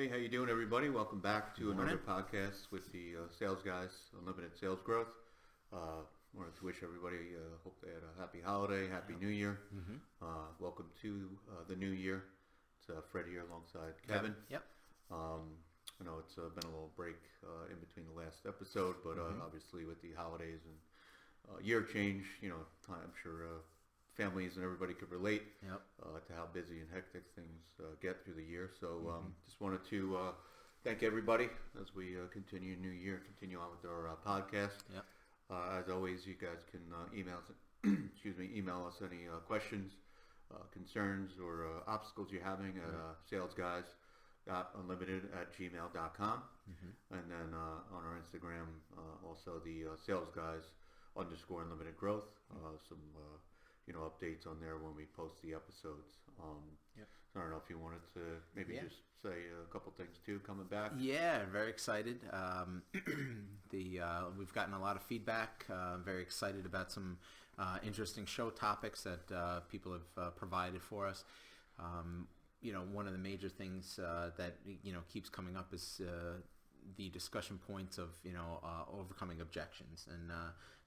Hey, how you doing, everybody? Welcome back to another podcast with the Sales Guys, Unlimited Sales Growth. Wanted to wish everybody, hope they had a happy holiday, happy New Year. Welcome to the new year. It's Fred here alongside Kevin. Yep. I know it's been a little break in between the last episode, but obviously with the holidays and year change, I'm sure families and everybody could relate to how busy and hectic things get through the year. So just wanted to thank everybody as we continue continue on with our podcast. Yep. As always, you guys can email us, email us any questions, concerns, or obstacles you're having at salesguys.unlimited@gmail.com. And then on our Instagram, also the salesguys_unlimited growth. Some updates on there when we post the episodes. So I don't know if you wanted to maybe just say a couple things too coming back. Yeah, very excited. We've gotten a lot of feedback. I'm very excited about some interesting show topics that people have provided for us. One of the major things that keeps coming up is the discussion points of overcoming objections, and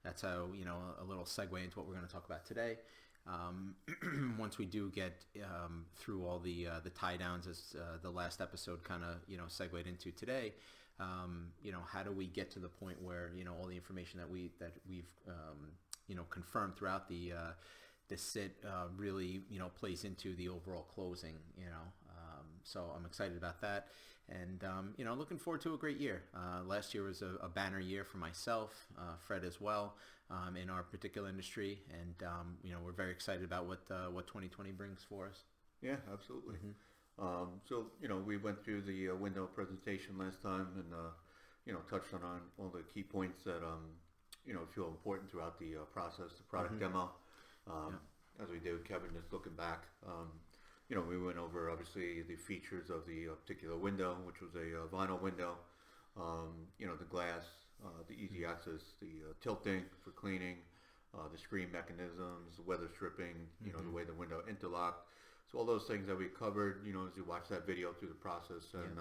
that's how a little segue into what we're going to talk about today. Once we do get through all the tie downs, as the last episode kind of segued into today, how do we get to the point where all the information that we've confirmed throughout the sit really plays into the overall closing. So I'm excited about that, and looking forward to a great year. Last year was a banner year for myself, Fred as well, in our particular industry, and we're very excited about what 2020 brings for us. Yeah, absolutely. So we went through the window presentation last time, and touched on all the key points that feel important throughout the process, the product demo. As we did, Kevin, just looking back, we went over obviously the features of the particular window, which was a vinyl window. The glass, the easy access, the tilting for cleaning, the screen mechanisms, the weather stripping, the way the window interlocked. So all those things that we covered, as you watch that video through the process, and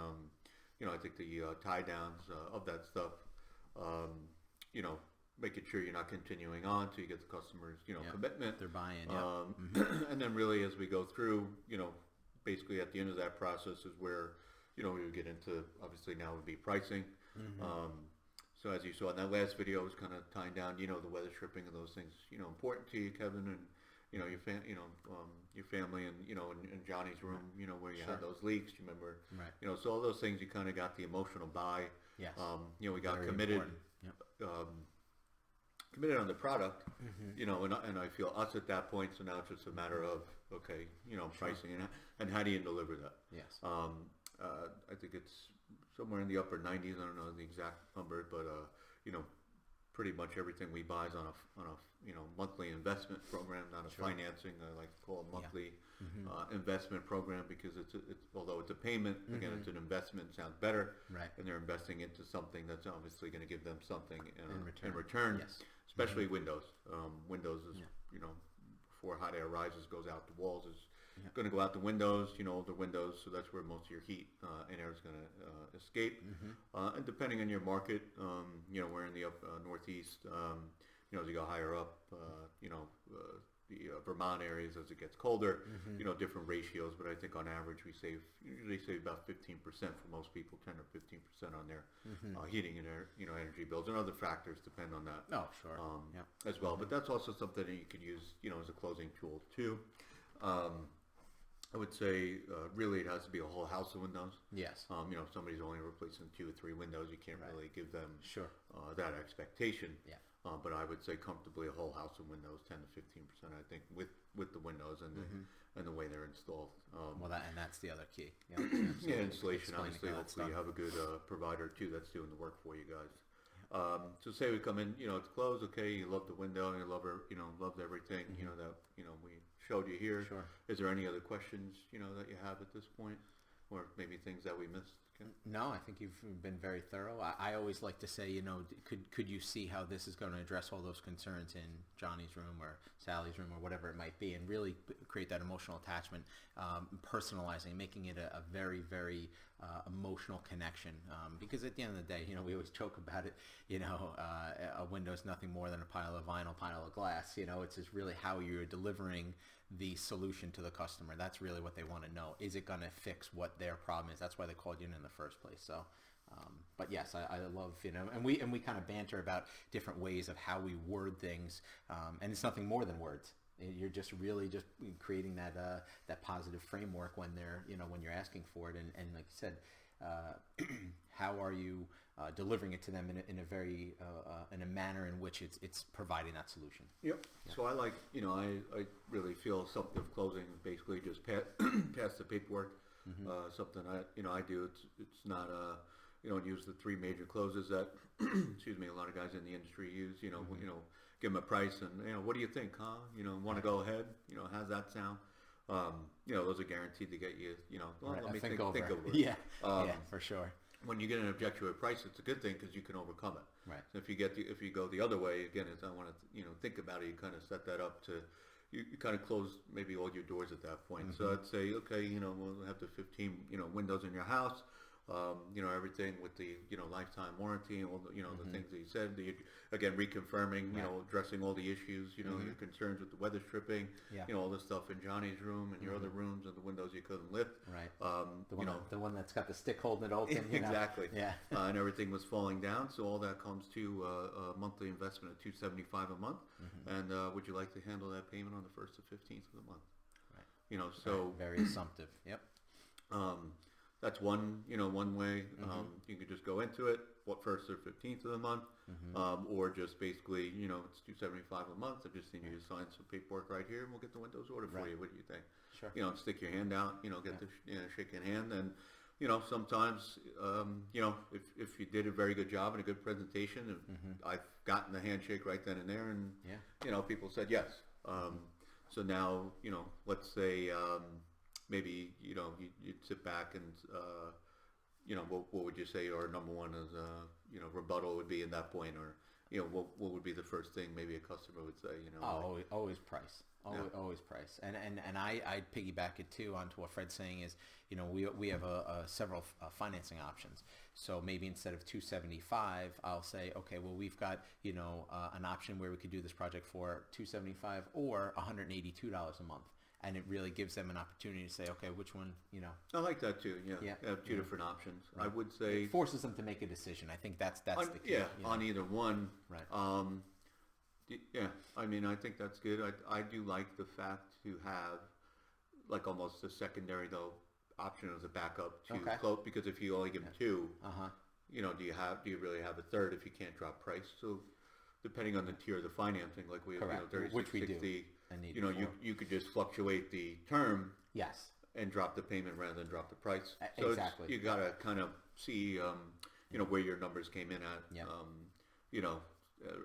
I think the tie downs of that stuff, making sure you're not continuing on till you get the customers, commitment. They're buying, And then really as we go through, basically at the end of that process is where, we would get into, obviously now would be pricing. So as you saw in that last video, it was kind of tying down, the weather stripping and those things, important to you, Kevin, and, your family and, in Johnny's room, where you had those leaks, you remember, Right. So all those things you kind of got the emotional buy. Yes. We got Very committed. important. Committed on the product, and I feel us at that point. So now it's just a matter of pricing and how do you deliver that? Yes. I think it's somewhere in the upper 90s. I don't know the exact number, but pretty much everything we buy is on a monthly investment program, not a financing. I like to call it monthly investment program because it's although it's a payment, again it's an investment. It sounds better, Right. And they're investing into something that's obviously going to give them something in return. Yes. Especially Windows. Windows is, before hot air rises, goes out the walls, is going to go out the windows, older windows, so that's where most of your heat and air is going to escape. And depending on your market, we're in the Northeast, as you go higher up, the Vermont areas as it gets colder, different ratios, but I think on average we usually save about 15% for most people, 10 or 15% on their heating and air, energy bills, and other factors depend on that. Oh, sure. As well. But that's also something that you could use, as a closing tool too. I would say really it has to be a whole house of windows. Yes. If somebody's only replacing 2 or 3 windows, you can't really give them Sure. that expectation. Yeah. But I would say comfortably a whole house of windows, 10 to 15%, I think, with the windows and the way they're installed. That's the other key. Yeah, installation. Obviously, hopefully you have a good provider too that's doing the work for you guys. So say we come in, it's closed. Okay, you love the window, you love her, loved everything, that we showed you here. Sure. Is there any other questions, that you have at this point, or maybe things that we missed? Ken? No, I think you've been very thorough. I always like to say, could you see how this is going to address all those concerns in Johnny's room or Sally's room or whatever it might be, and really create that emotional attachment, personalizing, making it a very, very emotional connection. Because at the end of the day, we always joke about it. A window is nothing more than a pile of vinyl, pile of glass. It's just really how you're delivering the solution to the customer. That's really what they want to know. Is it going to fix what their problem is? That's why they called you in the first place. So, but yes, I love, and we kind of banter about different ways of how we word things. And it's nothing more than words. You're just really just creating that positive framework when when you're asking for it. And like you said, how are you delivering it to them in a very in a manner in which it's providing that solution. Yep. Yeah. So I like, I really feel Assumptive Closing is basically just pass the paperwork. Mm-hmm. Something I do. It's not use the three major closes that excuse me, a lot of guys in the industry use. Mm-hmm. Give them a price and what do you think, huh? Want to go ahead? How's that sound? Those are guaranteed to get you. Right. Let me think over it. Yeah. Yeah, for sure. When you get an objection to a price, it's a good thing because you can overcome it. Right. So if you go the other way, again, I want to think about it. You kind of set that up to you kind of close maybe all your doors at that point. Mm-hmm. So I'd say, okay, we'll have the 15 windows in your house. Everything with the lifetime warranty and all the mm-hmm. the things that you said. Again, reconfirming, right. Addressing all the issues. Mm-hmm. Your concerns with the weather stripping. Yeah. All the stuff in Johnny's room and your mm-hmm. other rooms and the windows you couldn't lift. Right. The one that's got the stick holding it open. Exactly. Yeah. And everything was falling down, so all that comes to a monthly investment of $275 a month. Mm-hmm. And would you like to handle that payment on the 1st or 15th of the month? Right. So very assumptive. Yep. That's one way. Mm-hmm. You could just go into it, first or 15th of the month, mm-hmm. Or just basically, it's $275 a month. I just need you to sign some paperwork right here, and we'll get the windows ordered for you. What do you think? Sure. Stick your hand out. Get the shake your hand, and sometimes, if you did a very good job and a good presentation, and mm-hmm. I've gotten the handshake right then and there, and people said yes. So now, let's say. Maybe you'd sit back and what would you say our number one is rebuttal would be at that point, or what would be the first thing maybe a customer would say? Always price. Always price. And I piggyback it too onto what Fred's saying is we have several financing options. So maybe instead of $275, I'll say, okay, well, we've got an option where we could do this project for $275 or $182 a month. And it really gives them an opportunity to say, okay, which one, I like that too. Yeah. Have two different options. Right. I would say it forces them to make a decision. I think that's the key. Yeah, on either one. Right. Yeah. I mean, I think that's good. I do like the fact to have like almost a secondary option as a backup to close, because if you only give them two, do you really have a third if you can't drop price? So depending on the tier of the financing, like we have, 36, which we 60, do. You could just fluctuate the term. Yes. And drop the payment rather than drop the price. So exactly. You got to kind of see, where your numbers came in at. Yep.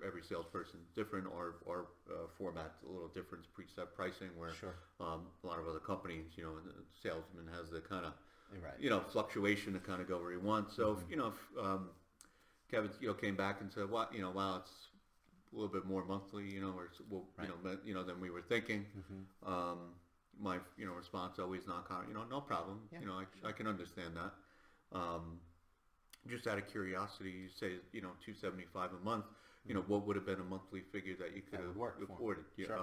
Every salesperson's different, or format's a little different, preset pricing, where sure. A lot of other companies, the salesman has the kind of, right. Fluctuation to kind of go where he wants. So, mm-hmm. if Kevin, came back and said, wow, it's a little bit more monthly, right. Than we were thinking. Mm-hmm. My, response always no problem. Yeah. I can understand that. Just out of curiosity, you say, $275 a month, what would have been a monthly figure that you could have afforded? Sure.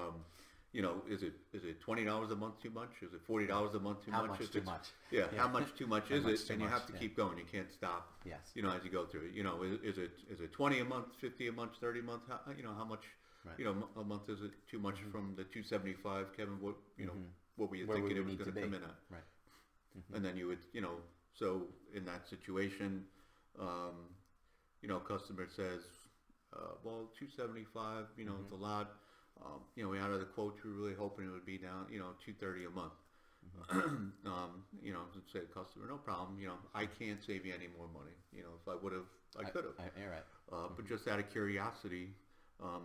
Is it $20 a month too much? Is it $40 a month too much? How much too much? Yeah, how much too much is it? And you have to keep going. You can't stop. Yes. As you go through it. Is it 20 a month, 50 a month, 30 a month? How much? Right. A month is it too much mm-hmm. from the 275? Kevin, what mm-hmm. what were you Where thinking would it was going to come in at? Right. Mm-hmm. And then you would so in that situation, customer says, well, 275, mm-hmm. it's a lot. We out of the quote, we were really hoping it would be down, $230 a month. Mm-hmm. Say to customer, no problem. I can't save you any more money. If I would have, I could have. Right. But just out of curiosity,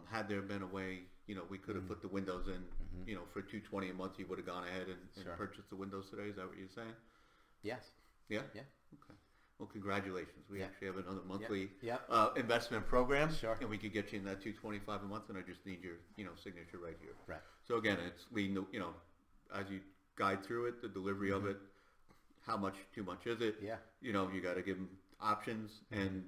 had there been a way, we could have mm-hmm. put the windows in, mm-hmm. for $220 a month, you would have gone ahead and sure. purchased the windows today. Is that what you're saying? Yes. Yeah. Yeah. Okay. Well, congratulations. We Yeah. actually have another monthly Yep. investment program, Sure. and we could get you in that 225 a month. And I just need your signature right here. Right. So again, it's as you guide through it, the delivery of it, how much, too much is it? Yeah. You got to give them options, and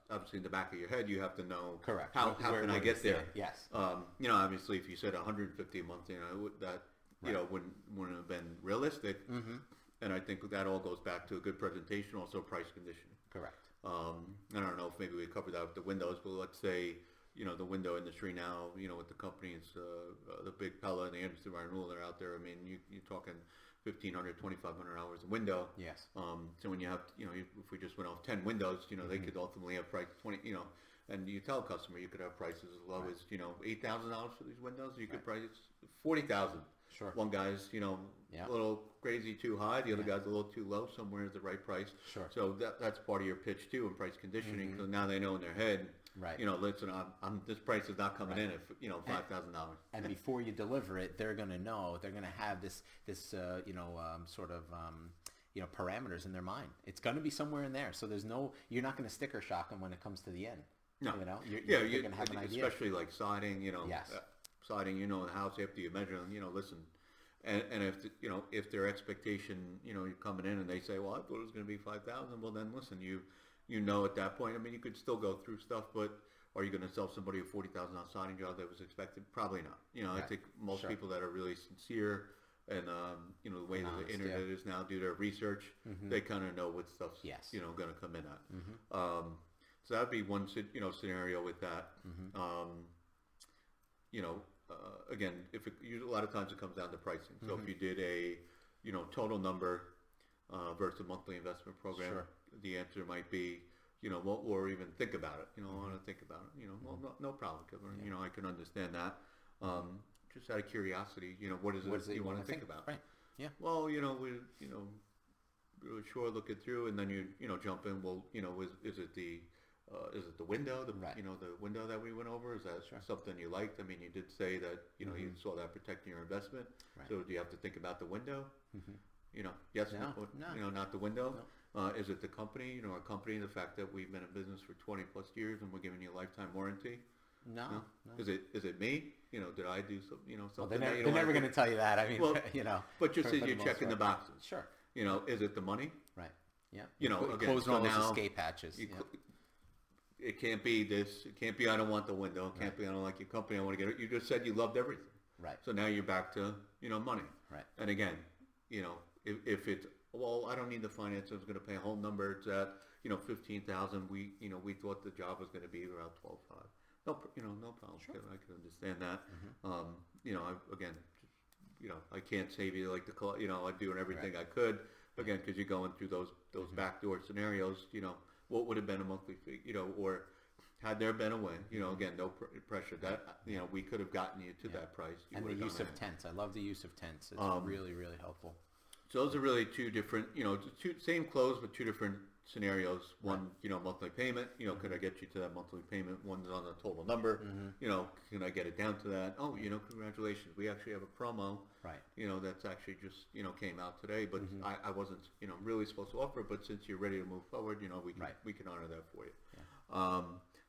obviously in the back of your head, you have to know Correct. how Where can I does get it there? stand? Yes. Obviously, if you said 150 a month, that wouldn't have been realistic. And I think that all goes back to a good presentation, also price conditioning. Correct. I don't know if maybe we covered that with the windows, but let's say, the window industry now, with the companies, the big Pella and the Anderson Ryan Rule, they're out there. I mean, you're talking $1,500, $2,500 a window. Yes. So when you have, if we just went off 10 windows, they could ultimately have price 20, and you tell a customer you could have prices as low as, $8,000 for these windows. You could price 40,000. Sure. One guy's, Yeah. a little crazy too high. The other Yeah. guy's a little too low. Somewhere is the right price. Sure. So that's part of your pitch too, in price conditioning. Because now they know in their head, Right. listen, this price is not coming in at $5,000. And before you deliver it, they're going to know, they're going to have this sort of parameters in their mind. It's going to be somewhere in there. So you're not going to sticker shock them when it comes to the end. No. You're going to have an idea. Especially like siding, Yes. Siding, the house after you measure them, listen. And if their expectation, you're coming in and they say, well, I thought it was going to be 5,000. Well, then listen, at that point, I mean, you could still go through stuff, but are you going to sell somebody a $40,000 siding job that was expected? Probably not. I Right. think most Sure. people that are really sincere and, the way that Honest, the internet yeah. is now, do their research, they kind of know what stuff's, Yes. going to come in at. So that'd be one, scenario with that. Again, a lot of times it comes down to pricing. So if you did a, total number versus a monthly investment program, Sure. the answer might be, or even think about it. I want to think about it. Well, no problem, Kevin. I can understand that. Just out of curiosity, what is it you want to think about? Right. Yeah. Well, we, really sure looking through, and then you jump in. Well, is it the window, Right. The window that we went over? Is that something you liked? I mean, you did say that, you saw that protecting your investment. Right. So do you have to think about the window? Yes, No. not the window. Is it the company? Our company, the fact that we've been in business for 20 plus years and we're giving you a lifetime warranty? No. Is it me? Did I do something, Well, something they're that you never, don't wanna going to do? tell you that. I mean, Well, But just for as the you're most checking the part. boxes. Sure. Is it the money? Right. Yeah. Again, Closing so all those now escape hatches. you Yeah. cl- It can't be this. It can't be I don't want the window. It can't be I don't like your company. I want to get it. You just said you loved everything. Right. So now you're back to money. Right. And again, if it's I don't need the finance. I was going to pay a whole number. It's at 15,000. We thought the job was going to be around 12.5. No problem. Sure. Kevin, I can understand that. I can't save you like I'm doing everything Right. I could again because you're going through those backdoor scenarios. What would have been a monthly fee? Or had there been a way? Again, no pressure. That we could have gotten you to that price. You And the would have use done of that. tents. I love the use of tents. It's really, really helpful. So those are really two different, same clothes but two different scenarios. One, monthly payment. Could I get you to that monthly payment? One's on the total number. Can I get it down to that? Oh, congratulations. We actually have a promo. Right. That's actually just came out today, but I wasn't really supposed to offer it. But since you're ready to move forward, we can honor that for you. Yeah.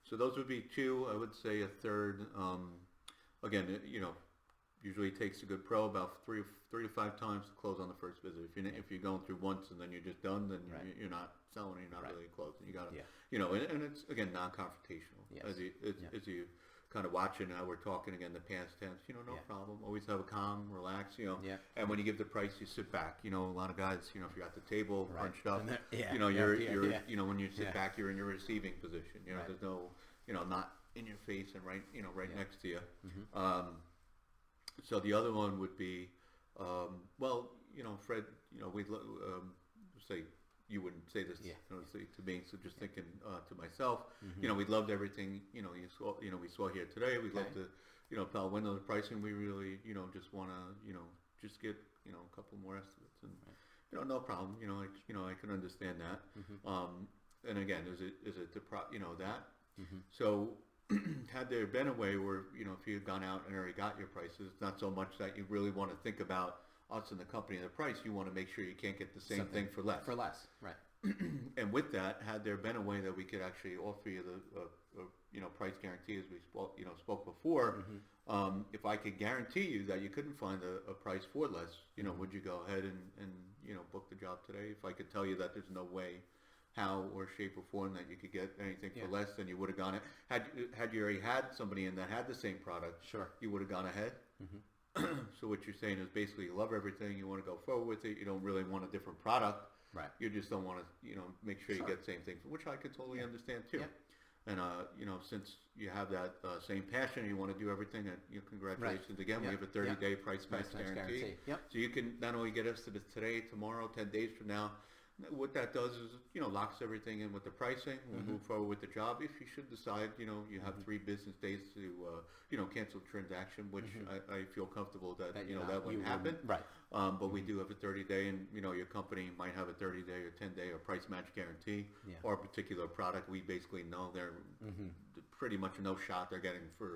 So those would be two. I would say a third. Again, usually it takes a good pro about three to five times to close on the first visit. If you're going through once and then you're just done, then Right. you're not selling. You're not Right. really closing. You got to, Yeah. and it's again non-confrontational. Yes. As you kind of watching how we're talking again, the past tense. No Yeah. problem. Always have a calm, relax. Yeah. And when you give the price, you sit back. A lot of guys. If you're at the table, Right. hunched up. And they're- yeah, You're when you sit Yeah. back, you're in your receiving position. Right. There's no not in your face and right Yeah. next to you. So the other one would be, Fred, we'd say you wouldn't say this Yeah. say to me, so just thinking to myself, we loved everything, we saw here today. We'd love Okay. to, Pal window the pricing. We really, just want to, just get, a couple more estimates and, no problem. I can understand that. And again, is it the that? So had there been a way where, if you had gone out and already got your prices, it's not so much that you really want to think about us and the company and the price. You want to make sure you can't get the same thing for less. For less. Right. and with that, had there been a way that we could actually offer you the price guarantee as we spoke before, if I could guarantee you that you couldn't find a price for less, would you go ahead and book the job today? If I could tell you that there's no way, how or shape or form that you could get anything for less, then you would have gone it. Had you already had somebody in that had the same product, Sure. you would have gone ahead. So what you're saying is basically you love everything, you want to go forward with it, you don't really want a different product. Right. You just don't want to, make sure you Sure. get the same thing, which I could totally understand too. Yeah. And since you have that same passion, you want to do everything. And congratulations again. Yeah. We have a 30-day price match guarantee. Yep. So you can not only get us to this today, tomorrow, 10 days from now. What that does is, locks everything in with the pricing. We'll move forward with the job. If you should decide, you have 3 business days to, cancel the transaction, which I feel comfortable that, that wouldn't happen. Right. But we do have a 30-day, and, your company might have a 30-day or 10-day or price match guarantee. Yeah. Our particular product, we basically know they're pretty much no shot they're getting for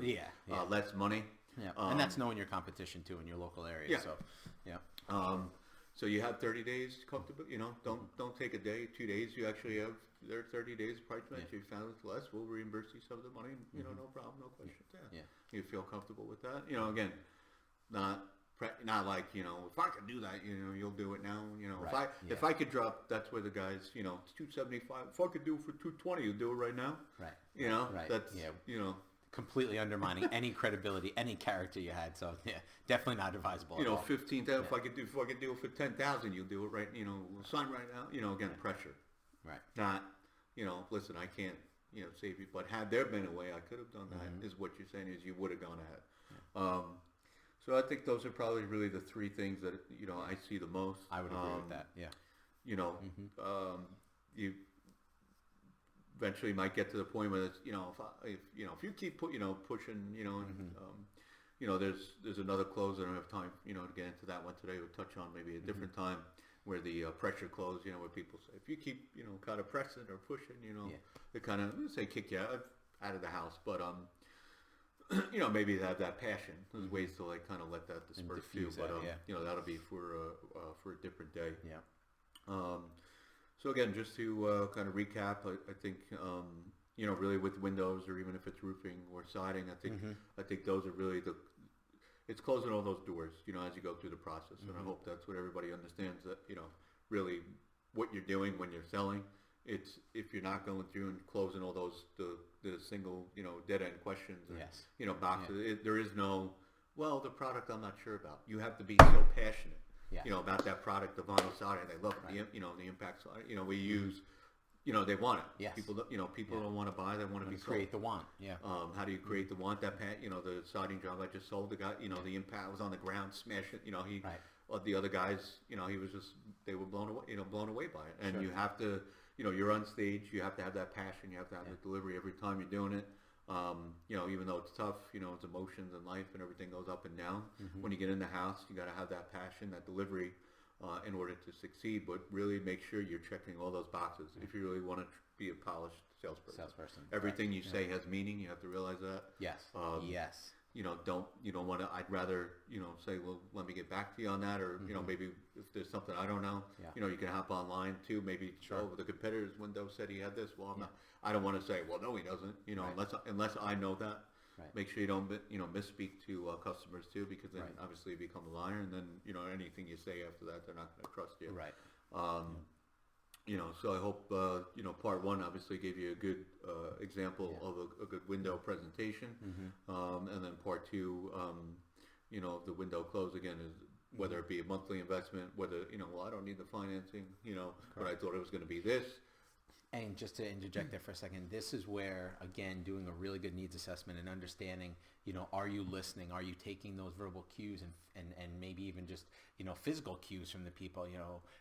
less money. Yeah. And that's knowing your competition too in your local area. Yeah. So, yeah. So you have 30 days comfortable, don't take a day, 2 days. You actually have their 30 days price match. Yeah. You found it's less, we'll reimburse you some of the money, no problem, no questions. Yeah. You feel comfortable with that? Again, not like, if I could do that, you'll do it now. Right. If I could drop, that's where the guys, it's 275. If I could do it for 220, you'll do it right now. Right. Right. That's, completely undermining any credibility, any character you had. So yeah, definitely not advisable. 15,000. If I could do it for 10,000, you'll do it right. We'll sign right now. Again, pressure. Right. Not, listen, I can't, save you. But had there been a way I could have done that, is what you're saying is you would have gone ahead. Yeah. So I think those are probably really the 3 things that I see the most. I would agree with that. Yeah. You eventually might get to the point where it's, if you keep pushing, there's another close. I don't have time, to get into that one today. We'll touch on maybe a different time where the pressure close, where people say, if you keep, kind of pressing or pushing, they kind of say kick you out of the house. But, maybe they have that passion. There's ways to like kind of let that disperse too. But, that'll be for a different day. Yeah. So again, just to kind of recap, I think really with windows or even if it's roofing or siding, I think those are really it's closing all those doors, as you go through the process. And I hope that's what everybody understands, that really what you're doing when you're selling. It's if you're not going through and closing all those the single dead end questions and boxes. There is no the product I'm not sure about. You have to be so passionate. Yeah. About that product, the vinyl siding. They love it. The impact siding. We use, they want it. Yes. People don't want to buy. They want to be sold. Create the want. Yeah. How do you create the want? That the siding job I just sold, the guy, the impact was on the ground, smash it. The other guys, he was just, they were blown away by it. And you have to, you're on stage. You have to have that passion. You have to have the delivery every time you're doing it. Even though it's tough, it's emotions and life and everything goes up and down. When you get in the house, you got to have that passion, that delivery, in order to succeed. But really make sure you're checking all those boxes if you really want to be a polished salesperson. Everything you say has meaning. You have to realize that. Yes. Yes. You don't want to. I'd rather say, well, let me get back to you on that, or maybe if there's something I don't know, you can hop online too. Maybe the competitor's window said he had this. Well, I'm not. I don't want to say, well, no, he doesn't. Unless I know that. Right. Make sure you don't misspeak to customers too, because then obviously you become a liar, and then anything you say after that, they're not going to trust you. Right. So I hope part 1 obviously gave you a good example of a good window presentation, and then part 2, the window close again is whether it be a monthly investment, whether I don't need the financing, but I thought it was going to be this. And just to interject there for a second, this is where, again, doing a really good needs assessment and understanding, are you listening? Are you taking those verbal cues and maybe even just, physical cues from the people,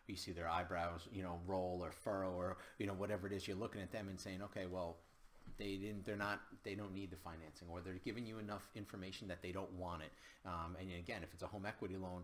you see their eyebrows, roll or furrow or, whatever it is, you're looking at them and saying, okay, well, they don't need the financing, or they're giving you enough information that they don't want it. And again, if it's a home equity loan,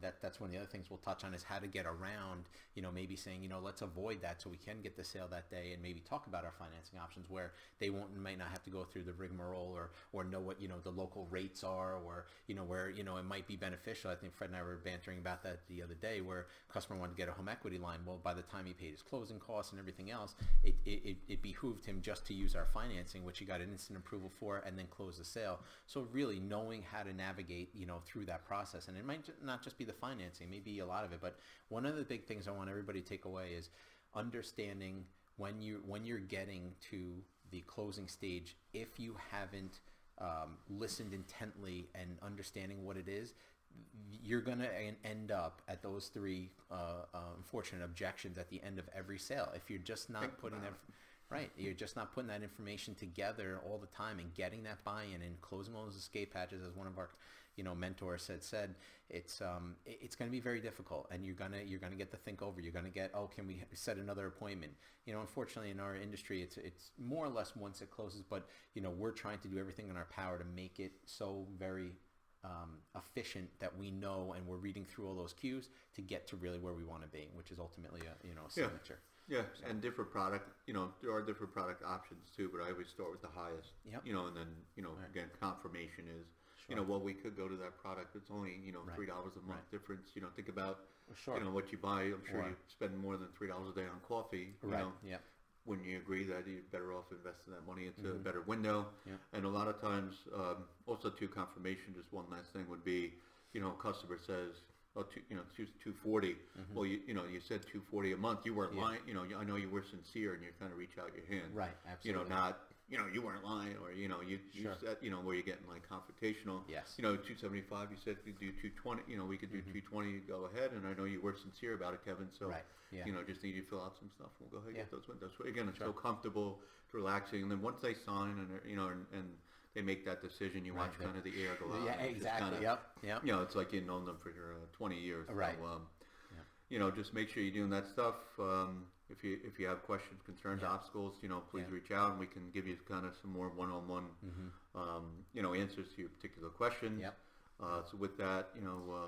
that's one of the other things we'll touch on is how to get around, maybe saying, let's avoid that so we can get the sale that day, and maybe talk about our financing options where they might not have to go through the rigmarole or know what, the local rates are, or, where, it might be beneficial. I think Fred and I were bantering about that the other day, where a customer wanted to get a home equity line. Well, by the time he paid his closing costs and everything else, it behooved him just to use our financing, which he got an instant approval for, and then close the sale. So really knowing how to navigate, through that process. And it might not just be the financing, maybe a lot of it, but one of the big things I want everybody to take away is understanding when you're getting to the closing stage, if you haven't listened intently and understanding what it is, you're going to end up at those three unfortunate objections at the end of every sale. If you're just not putting that right, you're just not putting that information together all the time and getting that buy-in and closing those escape hatches, as one of our mentors said, it's going to be very difficult, and you're gonna get to think over. You're gonna get, can we set another appointment? Unfortunately in our industry, it's more or less once it closes, but we're trying to do everything in our power to make it so very efficient that we know, and we're reading through all those cues to get to really where we want to be, which is ultimately a signature. Yeah, so. And different product, there are different product options too, but I always start with the highest. Yep. And then, Right. Again, confirmation is, Sure. well, we could go to that product. It's only, Right. $3 a month Right. difference. Think about, Sure. what you buy. I'm sure Or- you spend more than $3 a day on coffee. Right. Yeah. Wouldn't you agree that you're better off investing that money into a better window? Yeah. And a lot of times, also to confirmation, just one last thing would be, a customer says, $240. Well, you said $240 a month. You weren't lying. I know you were sincere, and you kind of reach out your hand. Right. Absolutely. Not, you weren't lying, or you Sure. said, where you're getting like confrontational. Yes. 275. You said you do 220. We could do 220. Go ahead, and I know you were sincere about it, Kevin. So, Right. Yeah. just need you to fill out some stuff. We'll go ahead and Yeah. get those windows. So again, it's Sure. so comfortable, it's relaxing, and then once they sign and they make that decision, you Right, watch they- kind of the air go out. Yeah. and it's just Exactly. kinda- Yep. it's like you've known them for 20 years. Right. So, just make sure you're doing that stuff. If you have questions, concerns, Yeah. obstacles, please Yeah. reach out, and we can give you kind of some more one-on-one, answers to your particular questions. Yep. So with that,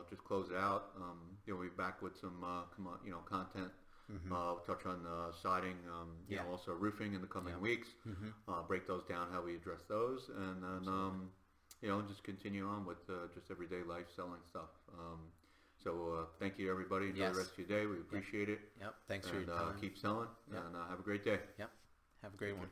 just close it out. We'll be back with some, content. We'll touch on siding, Yeah. also roofing in the coming Yeah. weeks. Break those down, how we address those, and then just continue on with just everyday life selling stuff. So thank you, everybody. Enjoy Yes. the rest of your day. We appreciate it. Yep. Thanks for And your time. keep selling, Yep. and have a great day. Yep. Have a great one.